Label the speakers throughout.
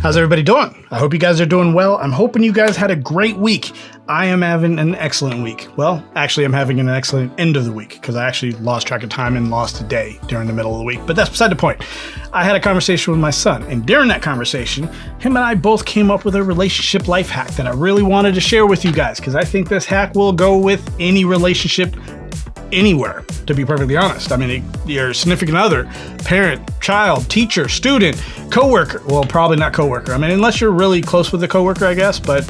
Speaker 1: How's everybody doing? I hope you guys are doing well. I'm hoping you guys had a great week. I am having an excellent week. Well, actually, I'm having an excellent end of the week because I actually lost track of time and lost a day during the middle of the week. But that's beside the point. I had a conversation with my son, and during that conversation, him and I both came up with a relationship life hack that I really wanted to share with you guys because I think this hack will go with any relationship anywhere, to be perfectly honest. I mean, your significant other, parent, child, teacher, student, coworker. Well, probably not coworker. I mean, unless you're really close with a coworker, I guess, but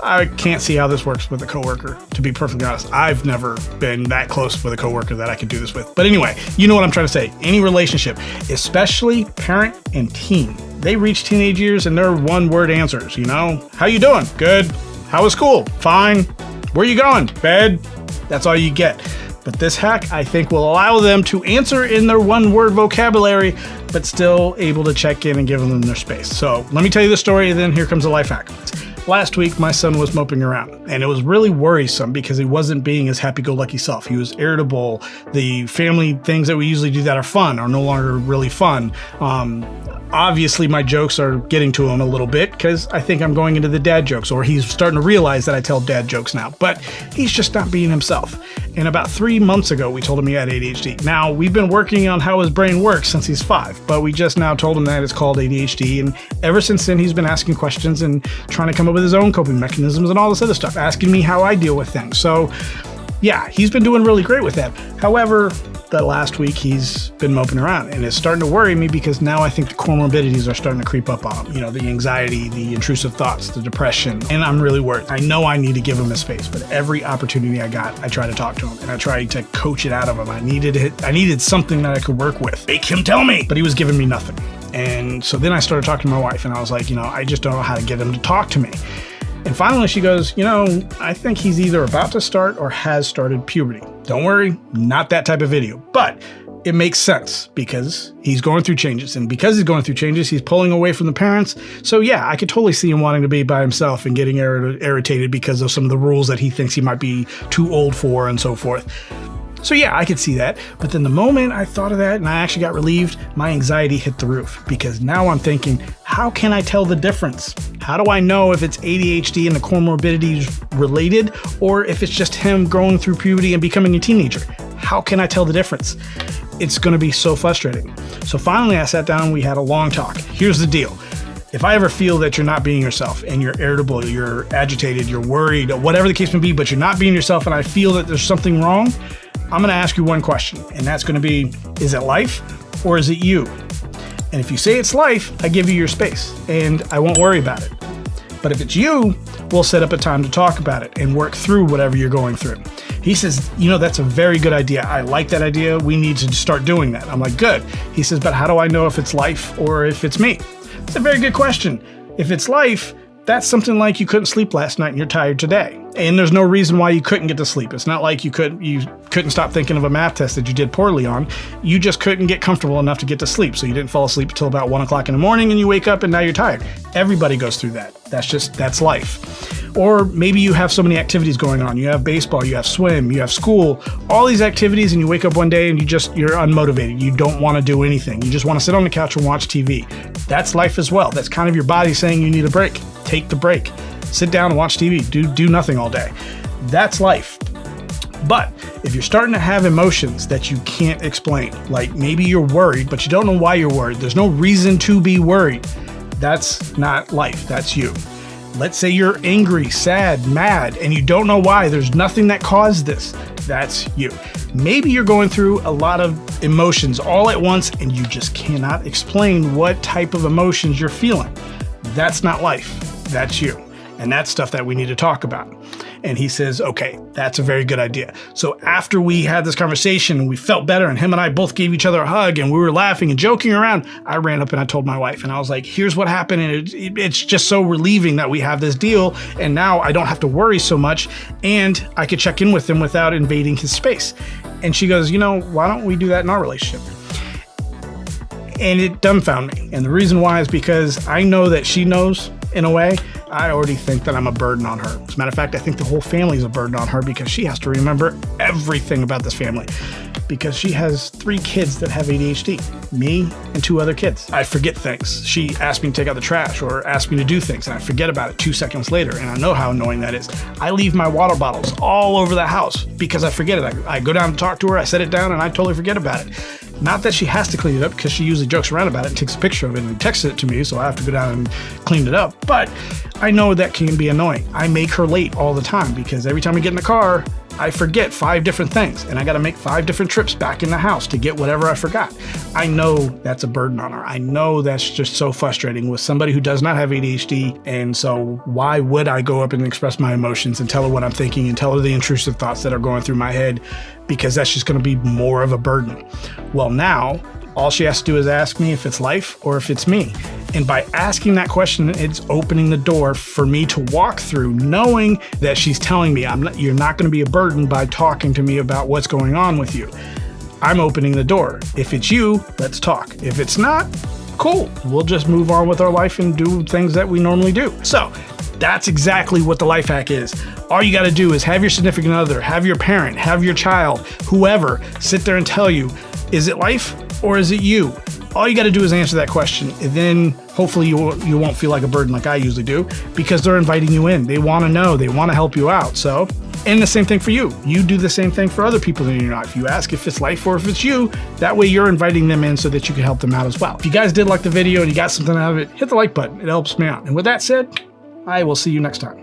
Speaker 1: I can't see how this works with a coworker, to be perfectly honest. I've never been that close with a coworker that I could do this with. But anyway, you know what I'm trying to say. Any relationship, especially parent and teen, they reach teenage years and they're one-word answers, you know? How you doing? Good. How was school? Fine. Where you going? Bed. That's all you get. But this hack, I think, will allow them to answer in their one-word vocabulary, but still able to check in and give them their space. So let me tell you the story, and then here comes a life hack. Last week, my son was moping around, and it was really worrisome because he wasn't being his happy-go-lucky self. He was irritable. The family things that we usually do that are fun are no longer really fun. Obviously, my jokes are getting to him a little bit because I think I'm going into the dad jokes, or he's starting to realize that I tell dad jokes now, but he's just not being himself. And about 3 months ago, we told him he had ADHD. Now, we've been working on how his brain works since he's 5, but we just now told him that it's called ADHD. And ever since then, he's been asking questions and trying to come up with his own coping mechanisms and all this other stuff, asking me how I deal with things. So yeah, he's been doing really great with that. However, that last week he's been moping around, and it's starting to worry me because now I think the comorbidities are starting to creep up on him. You know, the anxiety, the intrusive thoughts, the depression, and I'm really worried. I know I need to give him a space, but every opportunity I got, I try to talk to him and I try to coach it out of him. I needed something that I could work with. Make him tell me, but he was giving me nothing. And so then I started talking to my wife, and I was like, I just don't know how to get him to talk to me. And finally she goes, I think he's either about to start or has started puberty. Don't worry, not that type of video, but it makes sense because he's going through changes. And because he's going through changes, he's pulling away from the parents. So yeah, I could totally see him wanting to be by himself and getting irritated because of some of the rules that he thinks he might be too old for and so forth. So yeah, I could see that. But then the moment I thought of that and I actually got relieved, my anxiety hit the roof because now I'm thinking, how can I tell the difference? How do I know if it's ADHD and the comorbidities related or if it's just him going through puberty and becoming a teenager? How can I tell the difference? It's going to be so frustrating. So finally I sat down and we had a long talk. Here's the deal. If I ever feel that you're not being yourself and you're irritable, you're agitated, you're worried, whatever the case may be, but you're not being yourself and I feel that there's something wrong, I'm going to ask you one question, and that's going to be, is it life or is it you? And if you say it's life, I give you your space and I won't worry about it. But if it's you, we'll set up a time to talk about it and work through whatever you're going through. He says, that's a very good idea. I like that idea. We need to start doing that. I'm like, good. He says, but how do I know if it's life or if it's me? It's a very good question. If it's life, that's something like you couldn't sleep last night and you're tired today. And there's no reason why you couldn't get to sleep. It's not like you couldn't stop thinking of a math test that you did poorly on. You just couldn't get comfortable enough to get to sleep. So you didn't fall asleep until about 1 o'clock in the morning and you wake up and now you're tired. Everybody goes through that. That's life. Or maybe you have so many activities going on. You have baseball, you have swim, you have school, all these activities, and you wake up one day and you're unmotivated. You don't want to do anything. You just want to sit on the couch and watch TV. That's life as well. That's kind of your body saying you need a break. Take the break. Sit down and watch TV. Do nothing all day. That's life. But if you're starting to have emotions that you can't explain, like maybe you're worried, but you don't know why you're worried. There's no reason to be worried. That's not life. That's you. Let's say you're angry, sad, mad, and you don't know why. There's nothing that caused this. That's you. Maybe you're going through a lot of emotions all at once and you just cannot explain what type of emotions you're feeling. That's not life. That's you. And that's stuff that we need to talk about. And he says, okay, that's a very good idea. So after we had this conversation and we felt better and him and I both gave each other a hug and we were laughing and joking around, I ran up and I told my wife and I was like, here's what happened. And it's just so relieving that we have this deal. And now I don't have to worry so much and I could check in with him without invading his space. And she goes, why don't we do that in our relationship? And it dumbfounded me. And the reason why is because I know that she knows in a way, I already think that I'm a burden on her. As a matter of fact, I think the whole family is a burden on her because she has to remember everything about this family. Because she has 3 kids that have ADHD, me and 2 other kids. I forget things. She asked me to take out the trash or asked me to do things and I forget about it 2 seconds later, and I know how annoying that is. I leave my water bottles all over the house because I forget it. I go down to talk to her, I set it down, and I totally forget about it. Not that she has to clean it up because she usually jokes around about it and takes a picture of it and texts it to me, so I have to go down and clean it up. But I know that can be annoying. I make her late all the time because every time we get in the car, I forget 5 different things and I got to make 5 different trips back in the house to get whatever I forgot. I know that's a burden on her. I know that's just so frustrating with somebody who does not have ADHD. And so why would I go up and express my emotions and tell her what I'm thinking and tell her the intrusive thoughts that are going through my head, because that's just going to be more of a burden. Well, now all she has to do is ask me if it's life or if it's me. And by asking that question, it's opening the door for me to walk through, knowing that she's telling me you're not going to be a burden by talking to me about what's going on with you. I'm opening the door. If it's you, let's talk. If it's not, cool. We'll just move on with our life and do things that we normally do. So that's exactly what the life hack is. All you got to do is have your significant other, have your parent, have your child, whoever, sit there and tell you, is it life or is it you? All you got to do is answer that question, and then hopefully you won't feel like a burden like I usually do, because they're inviting you in. They want to know. They want to help you out. So, and the same thing for you. You do the same thing for other people in your life. You ask if it's life or if it's you. That way you're inviting them in so that you can help them out as well. If you guys did like the video and you got something out of it, hit the like button. It helps me out. And with that said, I will see you next time.